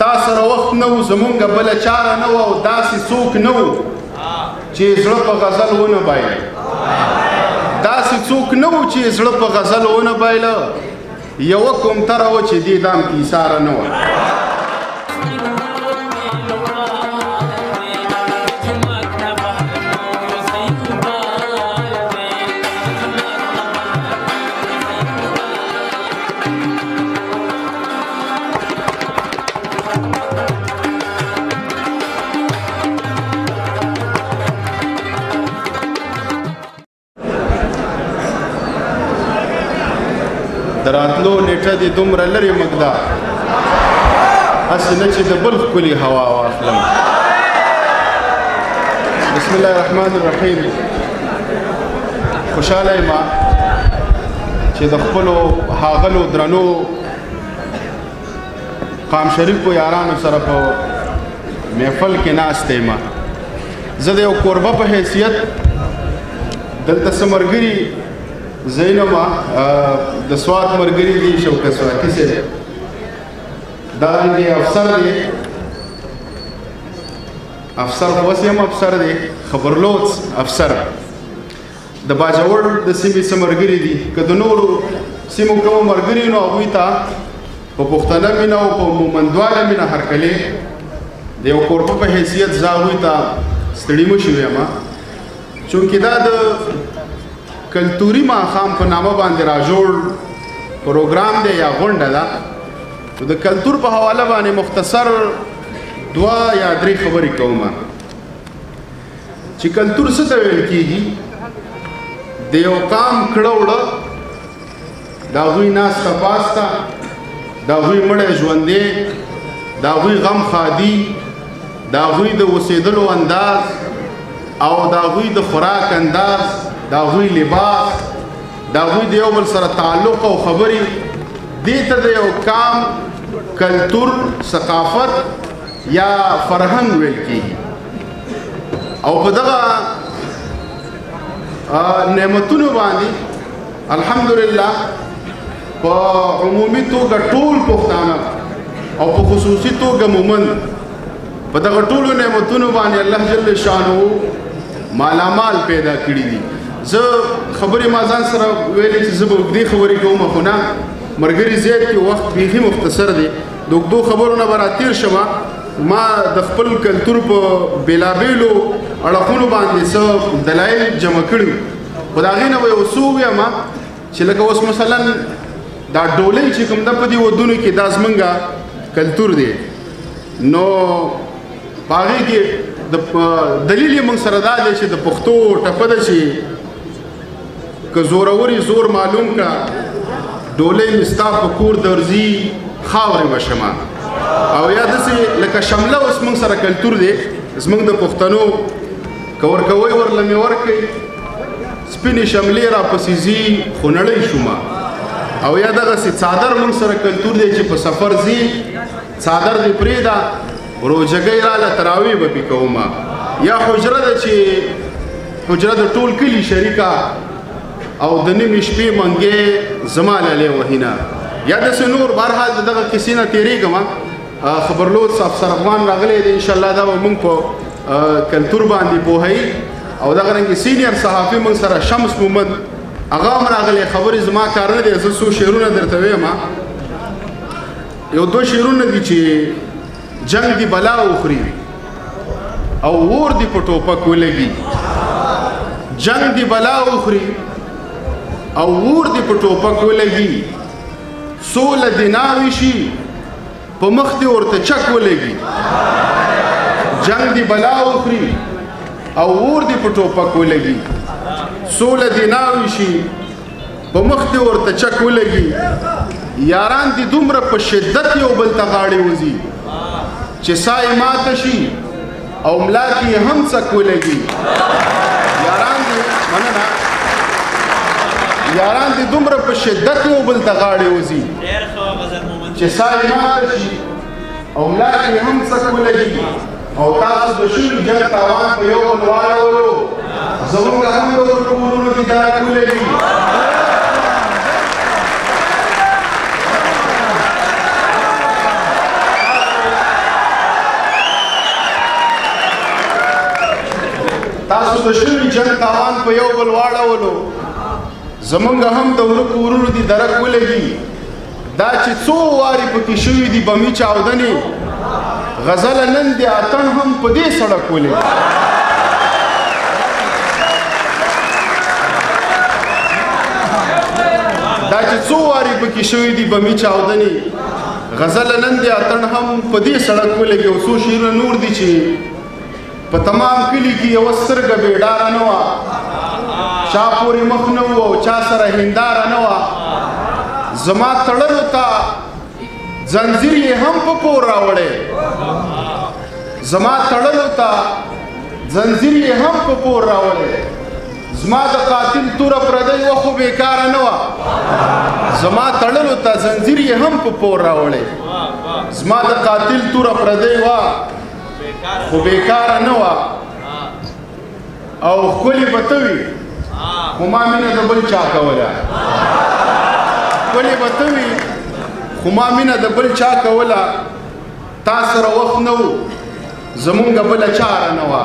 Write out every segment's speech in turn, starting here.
تا سره وخت نه و زمونږ بله چاره نه وه او داسې څوک نه و چې زړه په غزل ونه بایله داسې څوک نه و چې زړه په غزل ونه بایله یوه کومتره وه چې دې دام کې ایساره نه وه دراتلو نیټه دې دومره لرې مږده هسې نه چې د بل ښکلې هوا واخلم بسم الله الرحمن الرحیم خوشحاله یم چې د خپلو ښاغلو درنو قام شریفو یارانو سره په محفل کې ناست یم زه د یو کوربه په حیثیت دلته څه ملګري زینما د سوات مرګري دي شوکت سواتی سے دارنګه افسر دی افسر وسیم افسر دی خبرلوڅ افسر د باجوړ د سیمې سمرګري دي که د نورو سیمو کوم مرګري نو هغوی ته په پښتنه مینه او په مومندواله مینه هرکلې د یو کوربه په حیثیت زه هغوی ته ستړي مه شوی یم چونکې دا د کلتوري ماښام په نامه باندې راجوړ پروګرام دی یا غونډه ده نو د کلتور په حواله باندې مختصر دوه یا درې خبرې کوم چې کلتور څه ته ویل کېږي د یو قام کړه وړه د هغوی ناسته پاسته د هغوی مړی ژوندی د هغوی غم ښادي د هغوی د اوسېدلو انداز او د هغوی د خوراک انداز د هغوی لباس د هغوی د یو بل سره تعلق او خبرې دې ته د یو قام کلتور ثقافت یا فرهنګ ویل کېږي او په دغه نعمتونو باندې الحمدلله په عمومي توګه ټول پښتانه او په خصوصي توګه مومند په دغه ټولو نعمتونو باندې الله جل شانه مالامال پیدا کړي دي زه خبرې ما ځان سره ویلې چې زه به اوږدې خبرې کوم خو نه ملګري زیات کې وخت بیخي مختصر دی د اوږدو خبرو نه به راتېر شمه ما د خپل کلتور په بېلابېلو اړخونو باندې څه دلایل جمع کړي خو د هغې نه به یو څه ووایم چې لکه اوس مثلا دا ډولۍ چې کوم ده په دې ودونو کې دا زمونږ کلتور دی نو په هغې کې دلیل یې موږ سره دا دی چې د پښتو ټپه ده چې که زوروري زور معلوم کړه ډولۍ مې ستا په کور درځي خاورې به شمه او یا داسې لکه شمله اوس موږ سره کلتور دی زموږ د پښتنو که ورکوئ ورله مې ورکوئ سپینې شملې راپسې ځي خو نړۍ شومه او یا دغسې څادر موږ سره کلتور دی چې په سفر ځي څادر دې پرېږده روجګۍ راله تراویح به پې کومه یا حجره ده چې حجره د ټول کلي شریکه او د نیمې شپې منګې زما لالې وهینه یا داسې نور بهرحال د دغه کیسې نه تېرېږم خبرلوڅ افسر افغان راغلی دی انشاءالله دا به موږ په کلتور باندې پوهوي او دغه رنګې سینیر صحافي موږ سره شمس مومند هغه هم راغلی خبرې زما کار نه دی زه څو شعرونه درته ویم یو دوه شعرونه دي چې جنگ دی بلا اخري او اور دی په ټوپک ولګي جنگ دی بلا اخري او اور دی په ټوپک ولګي سوله دی ناوي شي په مخ دی ورته چک ولګي جنگ دی بلا اخري او اور دی په ټوپک ولګي سوله دی ناوي شي په مخ دی ورته چک ولګي یاران دی دومره په شدت یو بل ته غاړې وځي چې سای ماته شي او ملا کې هم څک ولګي یاران دې دومره په شدت یو بل ته غاړې وځي چې سای ماته شي او ملا کې هم څک ولګي او تاسو د شین جنګ تاوان په یو بل واړولو زموږ هم د کورونو کې درک ولګي تاسو د شوي جنګ تاوان په یو بل واړولو زمونږ هم د ورکو ورونو دي درک ولګي دا چې څو وارې پکې شوي دي بمي چاودنې غزله نن د اتڼ هم په دې سړک ولګي دا چې څو وارې پکې شوي دي بمي چاودنې غزله نن د اتڼ هم په دې سړک ولګي او څو شعرونه نور دي چې په تمام کلي کې یوه سترګه بېډاره نه وه چا پورې مخ نه و او چا سره هنداره نه وه زما تړلو ته زنځیر یې هم په پور راوړی زما تړلو ته زنځیر یې هم په پور راوړی زما د قاتل توره پردی وه خو بېکاره نه وه زما تړلو ته زنځیر یې هم په پور راوړی زما د قاتل توره پردی وه خو بېکاره نه وه او ښکلې به ته وي خو ما مینه د بل چا کوله ښکلې به ته وي خو ما مینه د بل چا کوله تا سره وخت نه و زمونږ بله چاره نه وه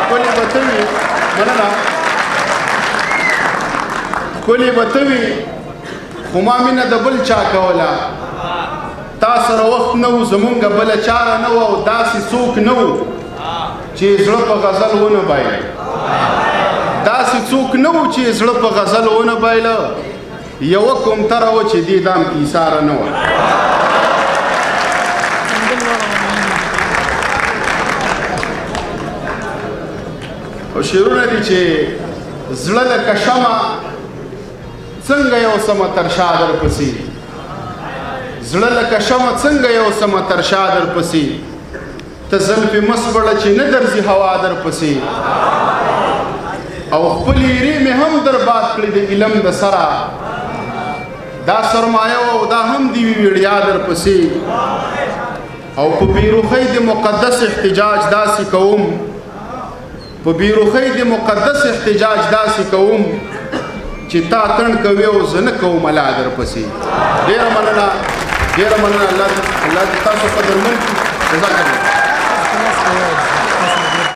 ښکلې به ته وي مننه ښکلې به ته وي خو ما مینه د بل چا کوله تا سره وخت نه و زمونږ بله چاره نه وه او داسې څوک نه و چې زړه په غزل ونه بایله داسې څوک نه و چې زړه په غزل ونه بایله یوه کومتره وه چې دې دام کې ایساره نه وه او شعرونه دي چې زړه لکه شمع څنګه یو سمه تر شا درپسې زړه لکه شمع څنګه یو سمه تر شا درپسې ته زلفې مسبړه چې نه درځي هوا درپسې او خپلې ایرې مې هم درباد کړې د علم د سره دا سرمایه او دا هم دي وي ویړیا درپسې او په بیروخۍ د مقدس احتجاج داسې کوم په بیروخۍ د مقدس احتجاج داسې کوم چې تا تڼ کوي او زه نه کوم الله درپسې ډېره مننه ډېره مننه الله دې تاسو قدرمن کړي جزاک الله